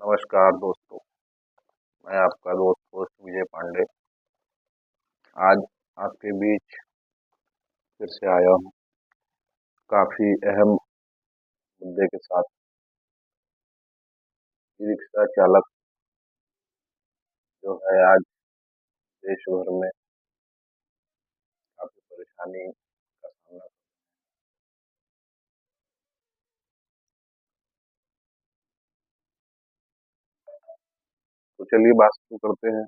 नमस्कार दोस्तों, मैं आपका दोस्त होस्ट विजय पांडे। आज आपके बीच फिर से आया हूँ काफ़ी अहम मुद्दे के साथ। ई रिक्शा चालक जो है आज देश भर में काफ़ी परेशानी का सामना। तो चलिए बात शुरू करते हैं।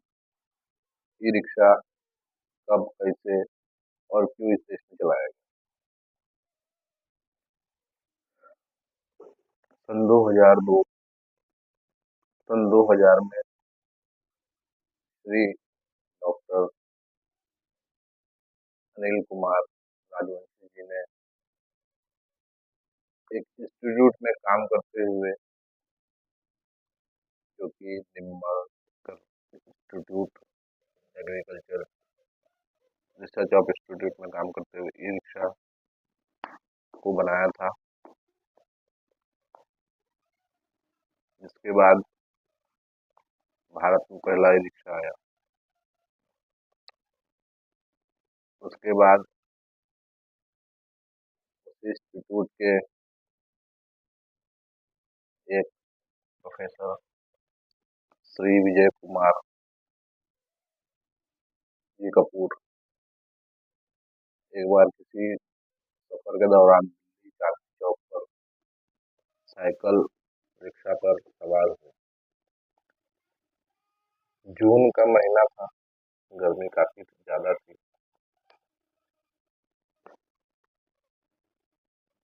ई रिक्शा कब, कैसे और क्यों इस देश में चलाया गया। सन 2002 सन 2000 में श्री डॉक्टर अनिल कुमार राजवंशी जी ने एक इंस्टीट्यूट में काम करते हुए, जो कि Nimbkar institute agriculture research of institute में काम करते हुए ई रिक्शा को बनाया था। जिसके बाद भारत में पहला ई रिक्शा आया। उसके बाद उसी इंस्टीट्यूट के एक प्रोफेसर श्री विजय कुमार जी कपूर एक बार किसी सफर के दौरान दिल्ली चांदनी चौक पर साइकिल रिक्शा पर सवार हुए। जून का महीना था, गर्मी काफी ज्यादा थी।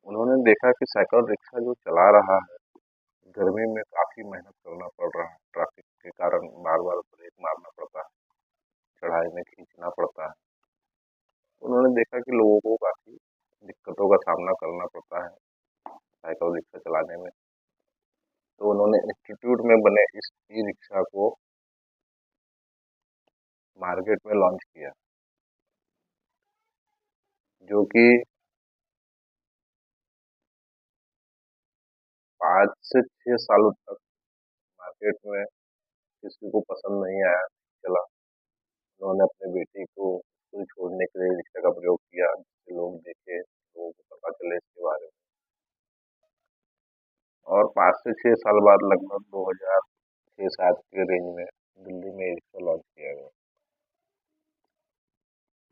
उन्होंने देखा कि साइकिल रिक्शा जो चला रहा है, गर्मी में काफी मेहनत करना पड़ रहा है। ट्रैफिक के कारण बार बार ब्रेक मारना पड़ता है, चढ़ाई में खींचना पड़ता है। उन्होंने देखा कि लोगों को काफी दिक्कतों का सामना करना पड़ता है साइकिल रिक्शा चलाने में। तो उन्होंने इंस्टीट्यूट में बने इस ई रिक्शा को मार्केट में लॉन्च किया, जो कि 5 से 6 सालों तक मार्केट में किसी को पसंद नहीं आया, चला। उन्होंने अपने बेटी को स्कूल छोड़ने के लिए रिक्शा का प्रयोग किया, जिससे लोग देखे, लोगों को पता चले इसके बारे में। और 5 से 6 साल बाद लगभग 2006-7 के रेंज में दिल्ली में ई रिक्शा लॉन्च किया गया।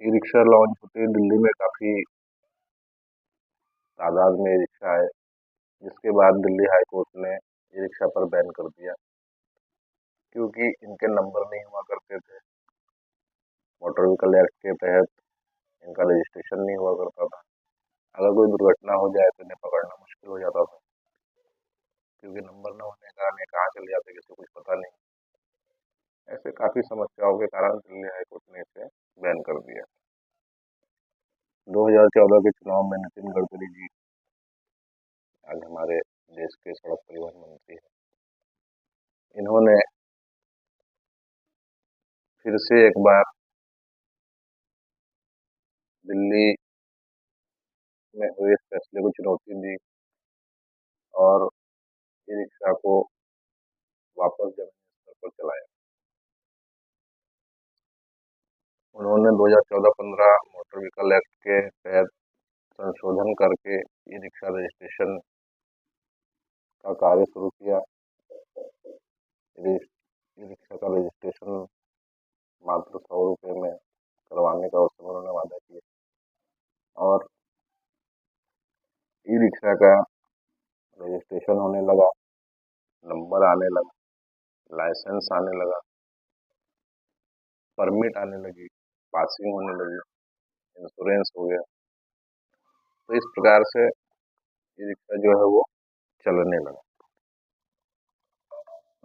ई रिक्शा लॉन्च होते ही दिल्ली में काफी तादाद में ई रिक्शा आए, जिसके बाद दिल्ली हाई कोर्ट ने ई रिक्शा पर बैन कर दिया, क्योंकि इनके नंबर नहीं हुआ करते थे। मोटर व्हीकल एक्ट के तहत इनका रजिस्ट्रेशन नहीं हुआ करता था। अगर कोई दुर्घटना हो जाए तो इन्हें पकड़ना मुश्किल हो जाता था, क्योंकि नंबर न होने के कारण ये कहाँ चले जाते किसी को कुछ पता नहीं। ऐसे काफी समस्याओं के कारण दिल्ली हाई कोर्ट ने इसे बैन कर दिया। 2014 के चुनाव में नितिन गडकरी जी आज हमारे देश के सड़क परिवहन मंत्री हैं। इन्होंने फिर से एक बार दिल्ली में हुए इस फैसले को चुनौती दी और ई रिक्शा को वापस जमीनी स्तर पर चलाया। उन्होंने 2014-15 मोटर व्हीकल एक्ट के तहत संशोधन करके ई रिक्शा रजिस्ट्रेशन का कार्य शुरू किया। ई रिक्शा का रजिस्ट्रेशन मात्र 100 रुपये में करवाने का उस समय उन्होंने वादा किया, और ई रिक्शा का रजिस्ट्रेशन होने लगा, नंबर आने लगा, लाइसेंस आने लगा, परमिट आने लगी, पासिंग होने लगी, इंश्योरेंस हो गया। तो इस प्रकार से ई रिक्शा जो है वो चलने लगा।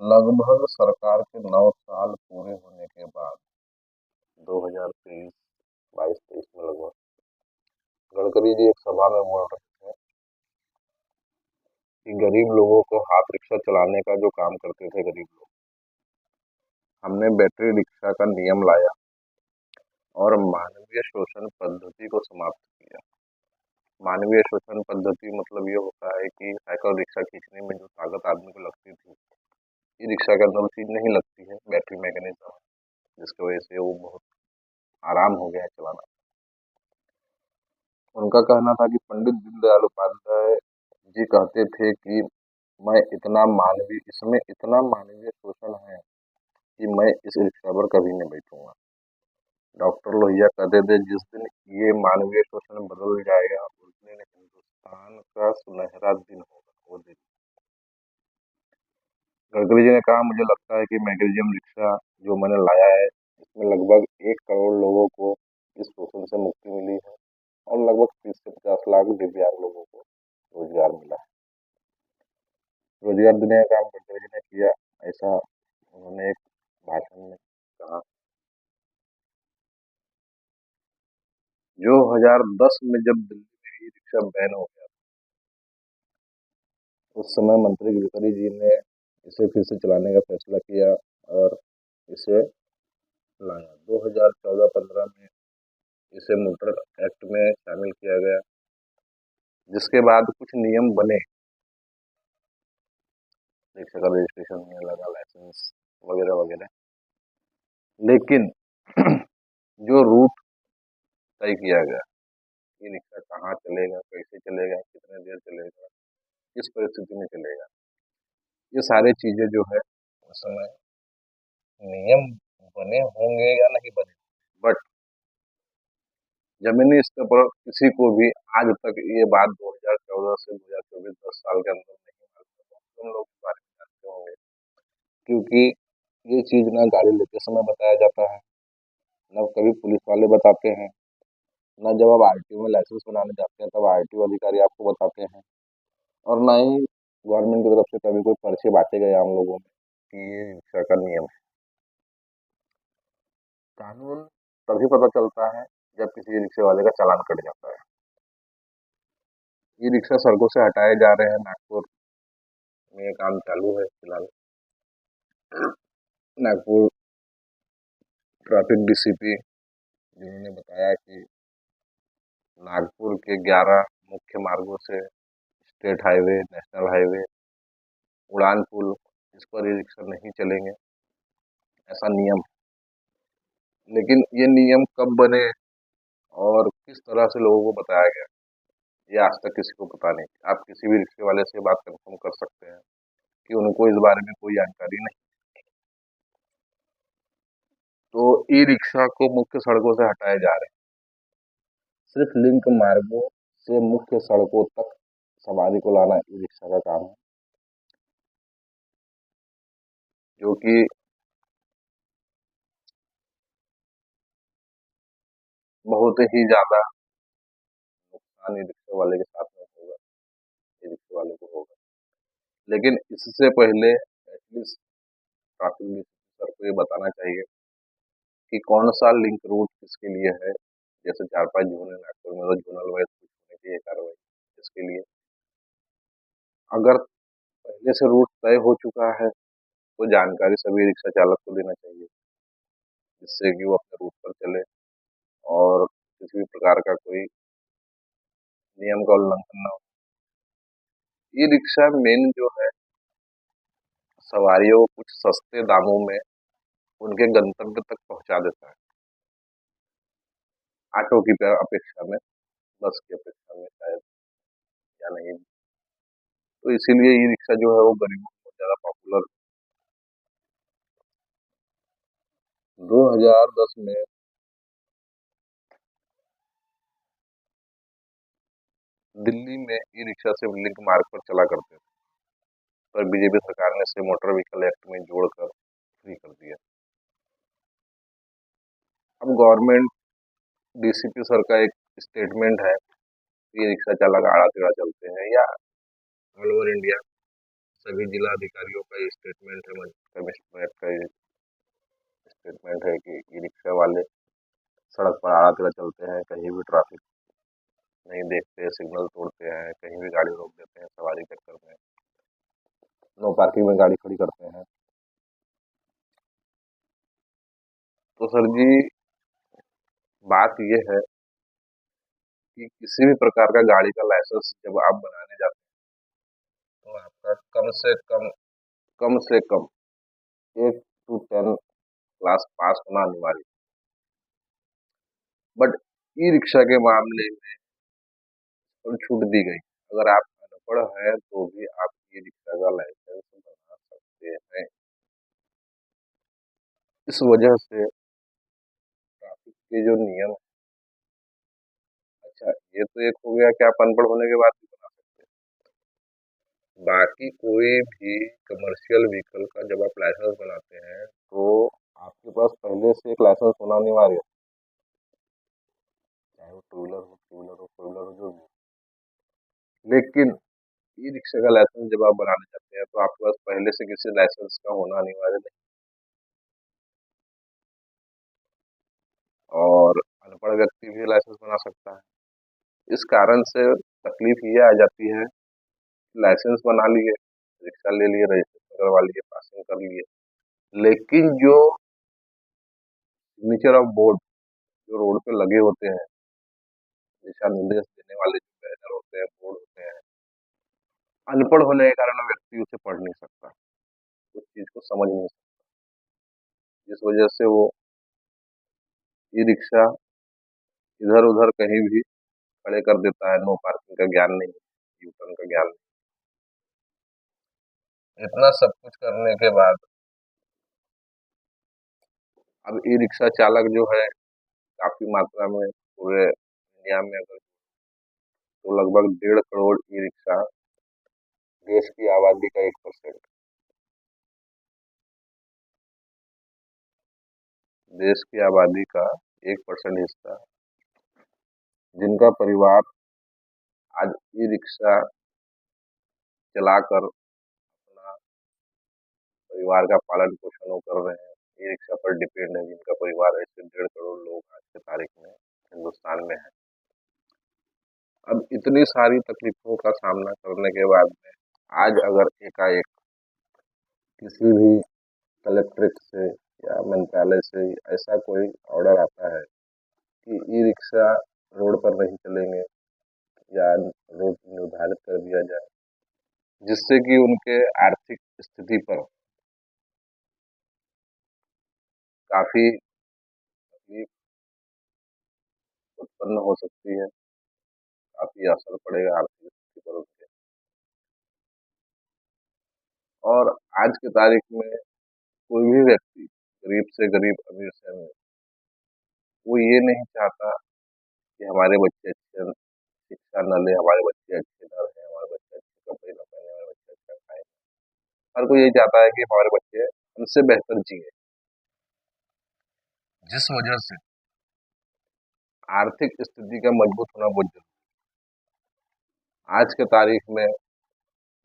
लगभग सरकार के 9 साल पूरे होने के बाद 2023, 22-23 में लगभग गडकरी जी एक सभा में बोल रहे थे कि गरीब लोगों को हाथ रिक्शा चलाने का जो काम करते थे गरीब लोग, हमने बैटरी रिक्शा का नियम लाया और मानवीय शोषण पद्धति को समाप्त किया। मानवीय शोषण पद्धति मतलब ये होता है कि साइकिल रिक्शा खींचने में जो ताकत आदमी को लगती थी, ई रिक्शा के अंदर वो चीज़ नहीं लगती है, बैटरी मैकेनिज्म, जिसकी वजह से वो बहुत आराम हो गया है चलाना। उनका कहना था कि पंडित दीनदयाल उपाध्याय जी कहते थे कि इसमें इतना मानवीय शोषण है कि मैं इस रिक्शा पर कभी नहीं बैठूंगा। डॉक्टर लोहिया कहते थे, जिस दिन ये मानवीय शोषण बदल जाएगा उस दिन हिंदुस्तान का सुनहरा दिन होगा, वो दिन। गडकरी जी ने कहा, मुझे लगता है कि मैग्नीशियम रिक्शा जो मैंने लाया है इसमें लगभग 1 करोड़ लोगों को इस शोषण से मुक्ति मिली है और लगभग 30 से 50 लाख दिव्यांग लोगों को रोजगार मिला है। रोजगार देने का काम गडकरी जी ने किया, ऐसा उन्होंने एक भाषण में कहा। जो 2010 में जब दिल्ली में ई रिक्शा बैन हो गया, उस समय मंत्री गडकरी जी ने इसे फिर से चलाने का फैसला किया और इसे लाया। 2014-15 में इसे मोटर एक्ट में शामिल किया गया, जिसके बाद कुछ नियम बने, रिक्शा का रजिस्ट्रेशन होने लगा, लाइसेंस वगैरह वगैरह। लेकिन जो रूट तय किया गया कि रिक्शा कहाँ चलेगा, कैसे चलेगा, कितने देर चलेगा, किस परिस्थिति में चलेगा, ये सारी चीजें जो है उस समय नियम बने होंगे या नहीं बने, बट जमीनी स्तर पर किसी को भी आज तक ये बात 2014 से 2024 10 साल के अंदर नहीं मालूम है। तुम लोग इस बारे में जानते होंगे, क्योंकि ये चीज ना गाड़ी लेते समय बताया जाता है, न कभी पुलिस वाले बताते हैं, न जब आप आरटीओ में लाइसेंस बनाने जाते हैं तब आरटीओ अधिकारी आपको बताते हैं, और ना ही गवर्नमेंट की तरफ से कभी कोई पर्चे बांटे गए आम लोगों में कि ये रिक्शा का नियम है। कानून तभी पता चलता है जब किसी रिक्शे वाले का चालान कट जाता है। ये रिक्शा सड़कों से हटाए जा रहे हैं, नागपुर में ये काम चालू है फिलहाल। नागपुर ट्रैफिक डीसीपी जिन्होंने बताया कि नागपुर के 11 मुख्य मार्गों से स्टेट हाईवे, नेशनल हाईवे, उड़ान पुल, इस पर ये रिक्शा नहीं चलेंगे, ऐसा नियम है। लेकिन ये नियम कब बने और किस तरह से लोगों को बताया गया, ये आज तक किसी को पता नहीं। आप किसी भी रिक्शे वाले से बात कंफर्म कर सकते हैं कि उनको इस बारे में कोई जानकारी नहीं। तो ई रिक्शा को मुख्य सड़कों से हटाए जा रहे हैं, सिर्फ लिंक मार्गों से मुख्य सड़कों तक सवारी को लाना ई रिक्शा का काम है, जो कि बहुत ही ज्यादा नुकसान ई रिक्शे वाले के साथ में होगा, ई रिक्शे वाले को होगा। लेकिन इससे पहले एटलीस्ट ट्रैफिक सर को ये बताना चाहिए कि कौन सा लिंक रूट किसके लिए है। जैसे 4-5 जोन है नागपुर में, तो जोनल वाइज कुछ होनी चाहिए कार्रवाई इसके लिए। अगर पहले से रूट तय हो चुका है तो जानकारी सभी रिक्शा चालक को देना चाहिए, जिससे कि वो अपने रूट पर चले और किसी भी प्रकार का कोई नियम का उल्लंघन ना हो। ई रिक्शा मेन जो है सवारियों को कुछ सस्ते दामों में उनके गंतव्य तक पहुंचा देता है, ऑटो की अपेक्षा में, बस की अपेक्षा में शायद, या नहीं। तो इसीलिए ई रिक्शा जो है वो गरीबों में बहुत ज्यादा पॉपुलर। 2010 में दिल्ली में ई रिक्शा सिर्फ लिंक मार्ग पर चला करते थे, पर बीजेपी सरकार ने इसे मोटर व्हीकल एक्ट में जोड़कर फ्री कर दिया। अब गवर्नमेंट डीसीपी सर का एक स्टेटमेंट है, ई रिक्शा चालक आड़ा टेढ़ा चलते हैं, या ऑल ओवर इंडिया सभी जिला अधिकारियों का ये स्टेटमेंट है, कमिश्नरेट का ये स्टेटमेंट है कि ई रिक्शा वाले सड़क पर आड़ा टेढ़ा चलते हैं, कहीं भी ट्रैफिक नहीं देखते, सिग्नल तोड़ते हैं, कहीं भी गाड़ी रोक देते हैं सवारी के चक्कर में, नो पार्किंग में गाड़ी खड़ी करते हैं। तो सर जी, बात ये है कि किसी भी प्रकार का गाड़ी का लाइसेंस जब आप बनाने जाते हैं तो आपका कम से कम 8 to 10 क्लास पास होना अनिवार्य। बट ई रिक्शा के मामले में और छूट दी गई। अगर आप अनपढ़ हैं तो भी आप ई रिक्शा का लाइसेंस बना सकते हैं। इस वजह से ट्रैफिक के जो नियम, अच्छा ये तो एक हो गया कि आप अनपढ़ होने के बाद भी बना सकते हैं। बाकी कोई भी कमर्शियल व्हीकल का जब आप लाइसेंस बनाते हैं तो आपके पास पहले से एक लाइसेंस होना अनिवार्य है, चाहे वो टू व्हीलर हो, थ्री व्हीलर हो, फोर व्हीलर हो, जो भी हो। लेकिन ई रिक्शा का लाइसेंस जब आप बनाने जाते हैं तो आपके पास पहले से किसी लाइसेंस का होना अनिवार्य नहीं। और अनपढ़ व्यक्ति भी लाइसेंस बना सकता है। इस कारण से तकलीफ ये आ जाती है, लाइसेंस बना लिए, रिक्शा ले लिए, रजिस्ट्रेशन करवा लिए, पासिंग कर लिए, लेकिन जो सिग्नेचर ऑफ बोर्ड जो रोड पे लगे होते हैं, दिशा निर्देश देने वाले जो बैनर होते हैं, बोर्ड होते हैं, अनपढ़ होने के कारण व्यक्ति उसे पढ़ नहीं सकता, उस चीज को समझ नहीं सकता, जिस वजह से वो ई रिक्शा इधर उधर कहीं भी खड़े कर देता है। नो पार्किंग का ज्ञान नहीं, यू टर्न का ज्ञान नहीं। इतना सब कुछ करने के बाद अब ई रिक्शा चालक जो है काफी मात्रा में पूरे इंडिया में अगर तो लगभग 1.5 करोड़ ई रिक्शा, देश की आबादी का 1%, देश की आबादी का 1% हिस्सा, जिनका परिवार आज ई रिक्शा चलाकर अपना परिवार का पालन पोषण वो कर रहे हैं, ई रिक्शा पर डिपेंड है, जिनका परिवार ऐसे 1.5 करोड़ लोग आज के तारीख में हिंदुस्तान में है। अब इतनी सारी तकलीफों का सामना करने के बाद में आज अगर एकाएक किसी भी कलेक्ट्रेट से या मंत्रालय से ऐसा कोई ऑर्डर आता है कि ई रिक्शा रोड पर नहीं चलेंगे या रोड निर्धारित कर दिया जाए, जिससे कि उनके आर्थिक स्थिति पर काफी तकलीफ उत्पन्न हो सकती है, काफी असर पड़ेगा आर्थिक स्थिति पर उनके। और आज की तारीख में कोई भी व्यक्ति, गरीब से गरीब, अमीर से अमीर, वो ये नहीं चाहता कि हमारे बच्चे अच्छे शिक्षा न ले, हमारे बच्चे अच्छे न रहे, हमारे बच्चे अच्छे कपड़े न पहने, हमारे बच्चे अच्छा खाए। हर कोई यही चाहता है कि हमारे बच्चे हमसे बेहतर जिए। जिस वजह से आर्थिक स्थिति का मजबूत होना बहुत जरूरी है। आज के तारीख में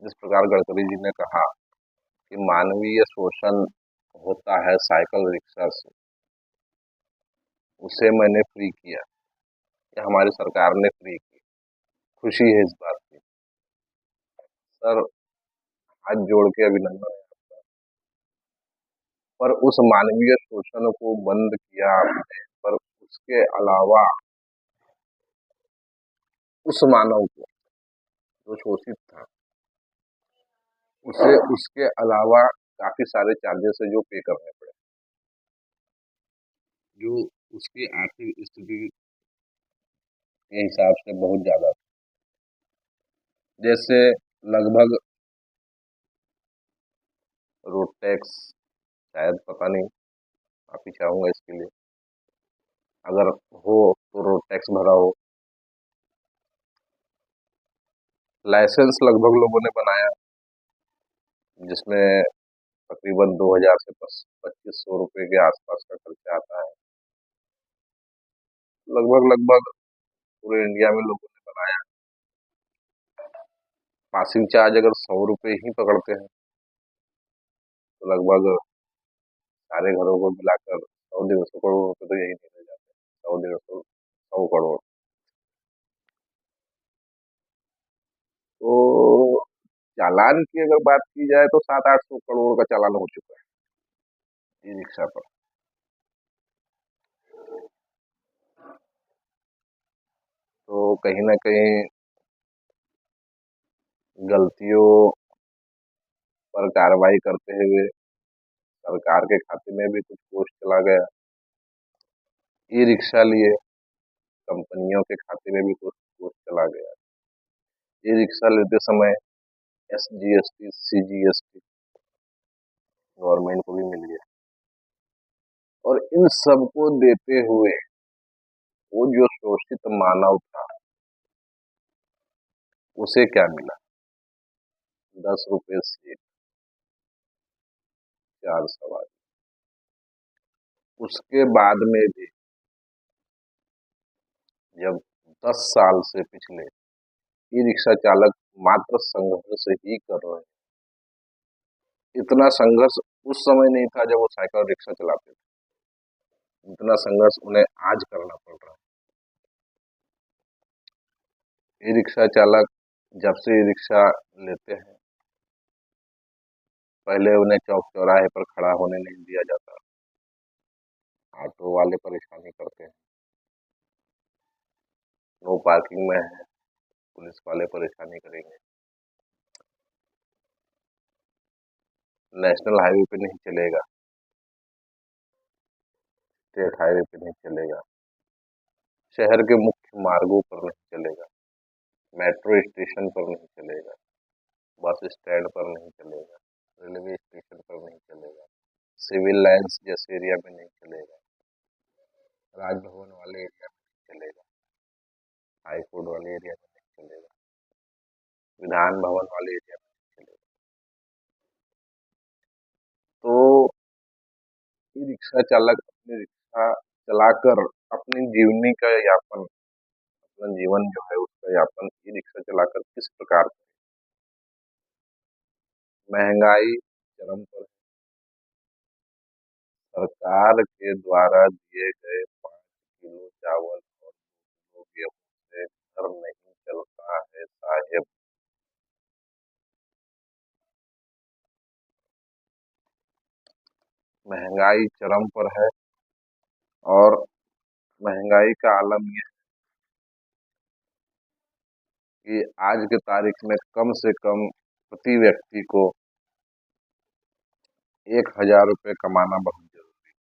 जिस प्रकार गडकरी जी ने कहा कि मानवीय शोषण होता है साइकिल रिक्शा से, उसे मैंने फ्री किया या हमारी सरकार ने फ्री की, खुशी है इस बात की। सर, हाथ जोड़ के अभिनंदन है आपका। पर उस मानवीय शोषण को बंद किया आपने, पर उसके अलावा उस मानव को जो शोषित था, उसे उसके अलावा काफी सारे चार्जेस है जो पे करने पड़े, जो उसकी आर्थिक स्थिति के हिसाब से बहुत ज्यादा था। जैसे लगभग रोड टैक्स, शायद पता नहीं, माफी चाहूंगा इसके लिए, अगर हो तो रोड टैक्स भरा हो। लाइसेंस लगभग लोगों ने बनाया जिसमें तकरीबन 2000 से 2500 रुपये के आसपास का खर्चा आता है। लगभग लगभग पूरे इंडिया में लोगों ने बनाया। पासिंग चार्ज अगर 100 रुपये ही पकड़ते हैं तो लगभग सारे घरों को मिलाकर 100 150 करोड़ रुपये तो यही निकल जाते हैं, 100 150 100 करोड़। तो चालान की अगर बात की जाए तो 700 800 करोड़ का चालान हो चुका है ई रिक्शा पर। तो कहीं ना कहीं गलतियों पर कार्रवाई करते हुए सरकार के खाते में भी कुछ कोष चला गया। ई रिक्शा लिए कंपनियों के खाते में भी कुछ कोष चला गया। ई रिक्शा लेते समय SGST CGST गवर्नमेंट को भी मिल गया। और इन सबको देते हुए वो जो शोषित मानव था उसे क्या मिला? 10 रुपए सीट, 4 सवारी। उसके बाद में भी जब 10 साल से पिछले ई रिक्शा चालक मात्र संघर्ष ही कर रहे हैं। इतना संघर्ष उस समय नहीं था जब वो साइकिल रिक्शा चलाते थे, इतना संघर्ष उन्हें आज करना पड़ रहा है। ई रिक्शा चालक जब से ई रिक्शा लेते हैं, पहले उन्हें चौक चौराहे पर खड़ा होने नहीं दिया जाता। ऑटो वाले परेशानी करते हैं, नो पार्किंग में है, पुलिस वाले परेशानी करेंगे, नेशनल हाईवे पे नहीं चलेगा, स्टेट हाईवे पे नहीं चलेगा, शहर के मुख्य मार्गों पर नहीं चलेगा, मेट्रो स्टेशन पर नहीं चलेगा, बस स्टैंड पर नहीं चलेगा, रेलवे स्टेशन पर नहीं चलेगा, सिविल लाइंस जैसे एरिया में नहीं चलेगा, राजभवन वाले एरिया में नहीं चलेगा, हाई कोर्ट वाले एरिया में नहीं चलेगा, विधान भवन वाले एरिया में नहीं चलेगा। तो ई रिक्शा चालक अपनी रिक्शा चलाकर अपनी जीवनी का यापन, अपना जीवन जो है उसका यापन ई रिक्शा चलाकर किस प्रकार करे? महंगाई चरम पर है। सरकार के द्वारा दिए गए 5 किलो चावल और 2 किलो गेहूं से घर नहीं चलता है साहेब। महंगाई चरम पर है। और महंगाई का आलम यह कि आज के तारीख में कम से कम प्रति व्यक्ति को 1,000 रुपये कमाना बहुत जरूरी है।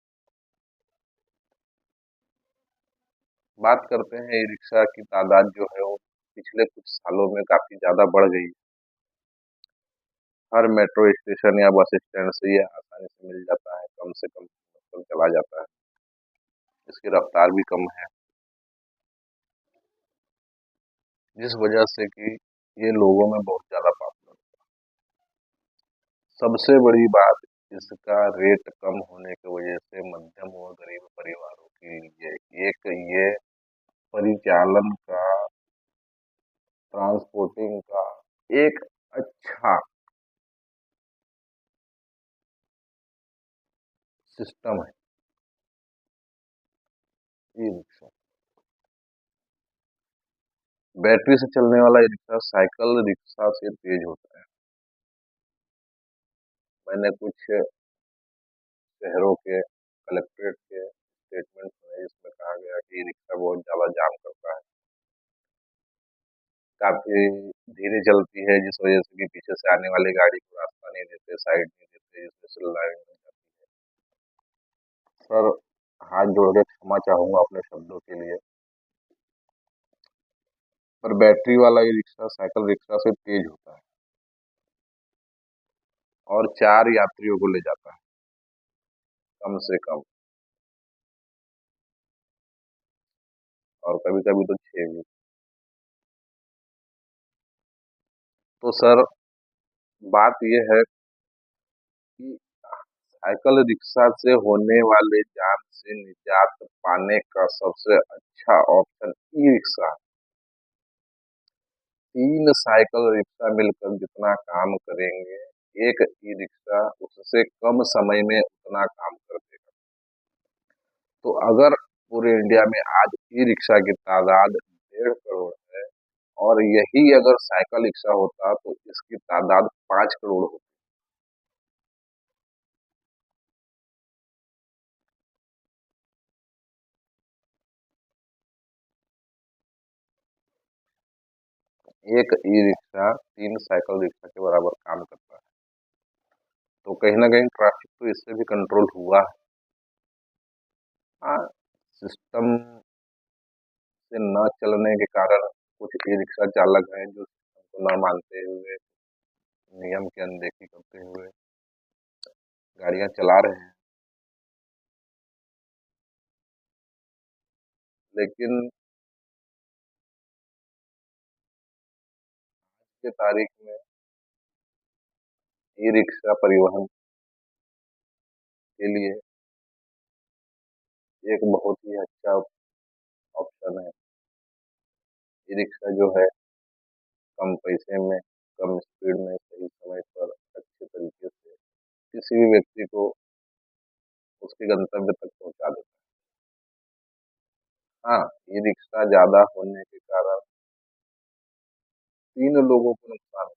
बात करते हैं ई रिक्शा की तादाद जो है वो पिछले कुछ सालों में काफी ज्यादा बढ़ गई है। हर मेट्रो स्टेशन या बस स्टैंड से ये आसानी से मिल जाता है, कम से कम मतलब चला जाता है। इसकी रफ्तार भी कम है, जिस वजह से कि ये लोगों में बहुत ज्यादा पॉपुलर। सबसे बड़ी बात, इसका रेट कम होने की वजह से मध्यम व गरीब परिवारों के लिए एक ये परिचालन का, ट्रांसपोर्टिंग का एक अच्छा सिस्टम है ई रिक्शा। बैटरी से चलने वाला ई रिक्शा साइकिल रिक्शा से तेज होता है। मैंने कुछ शहरों के कलेक्ट्रेट के स्टेटमेंट सुने जिसमें कहा गया कि ई रिक्शा बहुत ज्यादा जाम करता है, काफी धीरे चलती है, जिस वजह से कि पीछे से आने वाली गाड़ी को रास्ता नहीं देते, साइड नहीं देते, जिसमें से लाइन लग जाती है। सर, हाथ जोड़ के क्षमा चाहूंगा अपने शब्दों के लिए, पर बैटरी वाला ई रिक्शा साइकिल रिक्शा से तेज होता है और 4 यात्रियों को ले जाता है कम से कम, और कभी कभी तो 6 भी। तो सर, बात यह है कि साइकिल रिक्शा से होने वाले जाम से निजात पाने का सबसे अच्छा ऑप्शन ई रिक्शा है। 3 साइकिल रिक्शा मिलकर जितना काम करेंगे, एक ई रिक्शा उससे कम समय में उतना काम कर देगा। तो अगर पूरे इंडिया में आज ई रिक्शा की तादाद 1.5 करोड़ है, और यही अगर साइकिल रिक्शा होता तो इसकी तादाद 5 करोड़ होती। एक ई रिक्शा 3 साइकिल रिक्शा के बराबर काम करता है। तो कहीं न कहीं ट्रैफिक तो इससे भी कंट्रोल हुआ है। हाँ, सिस्टम से न चलने के कारण कुछ ई-रिक्शा चालक हैं जो सिस्टम को ना मानते हुए, नियम की अनदेखी करते हुए गाड़ियाँ चला रहे हैं। लेकिन आज की तारीख में ई-रिक्शा परिवहन के लिए एक बहुत ही अच्छा ऑप्शन है। ई-रिक्शा जो है कम पैसे में, कम स्पीड में, सही समय पर, अच्छे तरीके से किसी भी व्यक्ति को उसके गंतव्य तक पहुँचा देता है। हाँ, ई-रिक्शा ज़्यादा होने के कारण 3 लोगों को नुकसान हुआ।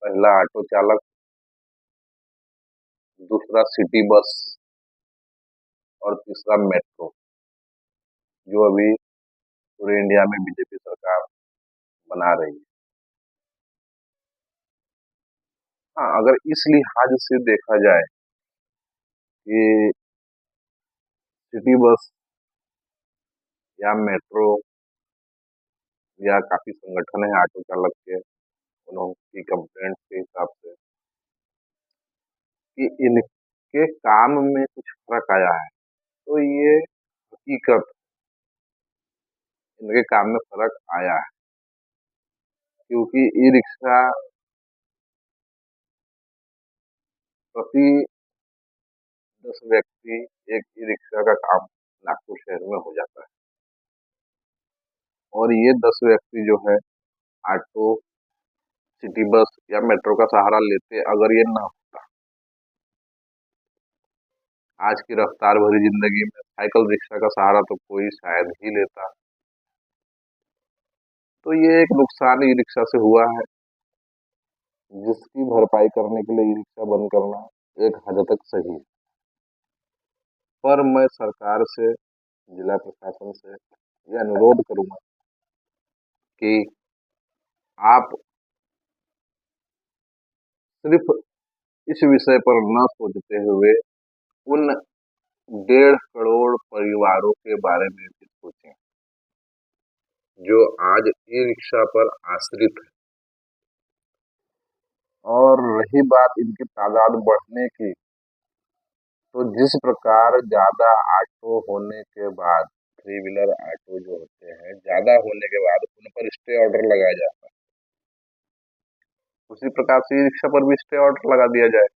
पहला ऑटो चालक, दूसरा सिटी बस और तीसरा मेट्रो, जो अभी पूरे इंडिया में बीजेपी सरकार बना रही है। हाँ, अगर इस लिहाज से देखा जाए कि सिटी बस या मेट्रो या काफ़ी संगठन है ऑटो चालक के, उनकी कंप्लेंट के हिसाब से कि इनके काम में कुछ फ़र्क आया है, तो ये हकीकत इनके काम में फ़र्क आया है। क्योंकि ई-रिक्शा प्रति 10 व्यक्ति एक ई-रिक्शा का काम नागपुर शहर में हो जाता है और ये 10 व्यक्ति जो है ऑटो, सिटी बस या मेट्रो का सहारा लेते अगर ये ना होता, आज की रफ्तार भरी ज़िंदगी में साइकिल रिक्शा का सहारा तो कोई शायद ही लेता। तो ये एक नुकसान ई-रिक्शा से हुआ है, जिसकी भरपाई करने के लिए ई-रिक्शा बंद करना एक हद तक सही है। पर मैं सरकार से, जिला प्रशासन से ये अनुरोध करूँगा कि आप सिर्फ़ इस विषय पर न सोचते हुए उन 1.5 करोड़ परिवारों के बारे में भी सोचें, जो आज ई-रिक्शा पर आश्रित हैं। और रही बात इनकी तादाद बढ़ने की, तो जिस प्रकार ज़्यादा ऑटो होने के बाद, थ्री व्हीलर ऑटो जो होते हैं, ज़्यादा होने के बाद उन पर स्टे ऑर्डर लगाया जाता है, उसी प्रकार से ई-रिक्शा पर भी स्टे ऑर्डर लगा दिया जाए।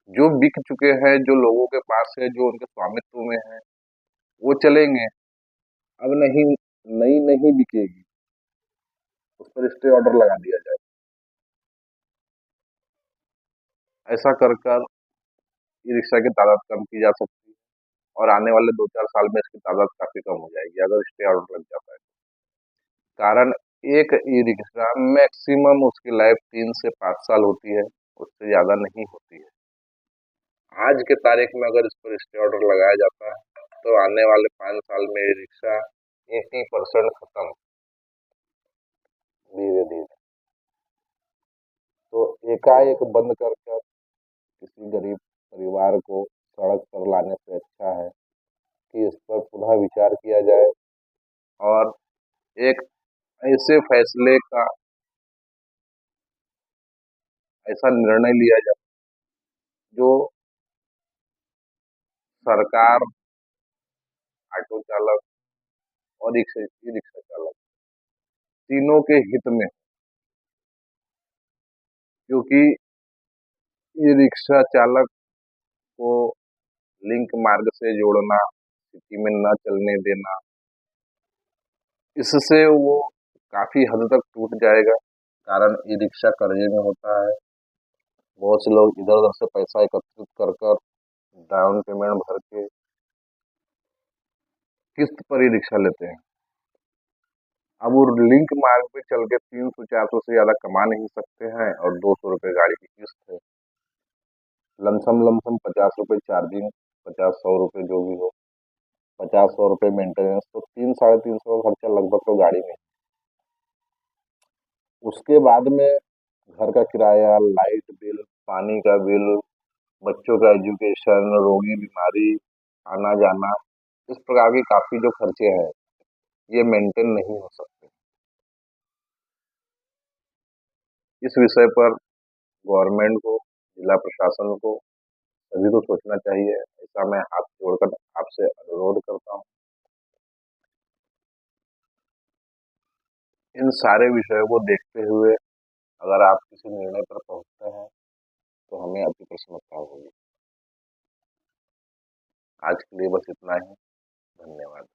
जो बिक चुके हैं, जो लोगों के पास है, जो उनके स्वामित्व में है, वो चलेंगे। अब नहीं, नई नहीं बिकेगी, उस पर स्टे ऑर्डर लगा दिया जाए। ऐसा कर ई-रिक्शा की तादाद कम की जा सकती है और आने वाले 2-4 साल में इसकी तादाद काफ़ी कम हो जाएगी, अगर स्टे ऑर्डर लग जाता है। कारण एक ई-रिक्शा मैक्सिमम उसकी लाइफ 3 से 5 साल होती है, उससे ज़्यादा नहीं होती है। आज के तारीख में अगर इस पर स्टे ऑर्डर लगाया जाता है, तो आने वाले 5 साल में ई-रिक्शा 80% खत्म, धीरे-धीरे। तो एकाएक बंद कर कर किसी गरीब परिवार को सड़क पर लाने से अच्छा है कि इस पर पुनः विचार किया जाए और एक ऐसे फैसले का ऐसा निर्णय लिया जाए जो सरकार, ऑटो चालक और ई-रिक्शा चालक तीनों के हित में, क्योंकि ई-रिक्शा चालक को लिंक मार्ग से जोड़ना, सिटी में न चलने देना, इससे वो काफ़ी हद तक टूट जाएगा। कारण ई-रिक्शा कर्जे में होता है, बहुत से लोग इधर-उधर से पैसा एकत्रित कर डाउन पेमेंट भर के किस्त पर ई-रिक्शा लेते हैं। अब वो लिंक मार्ग पे चल के 300-400 से ज़्यादा कमा नहीं सकते हैं और ₹200 गाड़ी की किस्त है। लमसम ₹50 चार्जिंग, 50-100 जो भी हो, 50-100 मेंटेनेंस, तो 3 साढ़े 300 का खर्चा लगभग तो गाड़ी में। उसके बाद में घर का किराया, लाइट बिल, पानी का बिल, बच्चों का एजुकेशन, रोगी बीमारी, आना जाना, इस प्रकार के काफी जो खर्चे हैं ये मेंटेन नहीं हो सकते। इस विषय पर गवर्नमेंट को, जिला प्रशासन को, सभी को सोचना चाहिए, ऐसा मैं हाथ जोड़कर आपसे अनुरोध करता हूँ। इन सारे विषयों को देखते हुए अगर आप किसी निर्णय पर पहुंचते हैं तो हमें अति प्रसन्नता होगी। आज के लिए बस इतना ही। धन्यवाद।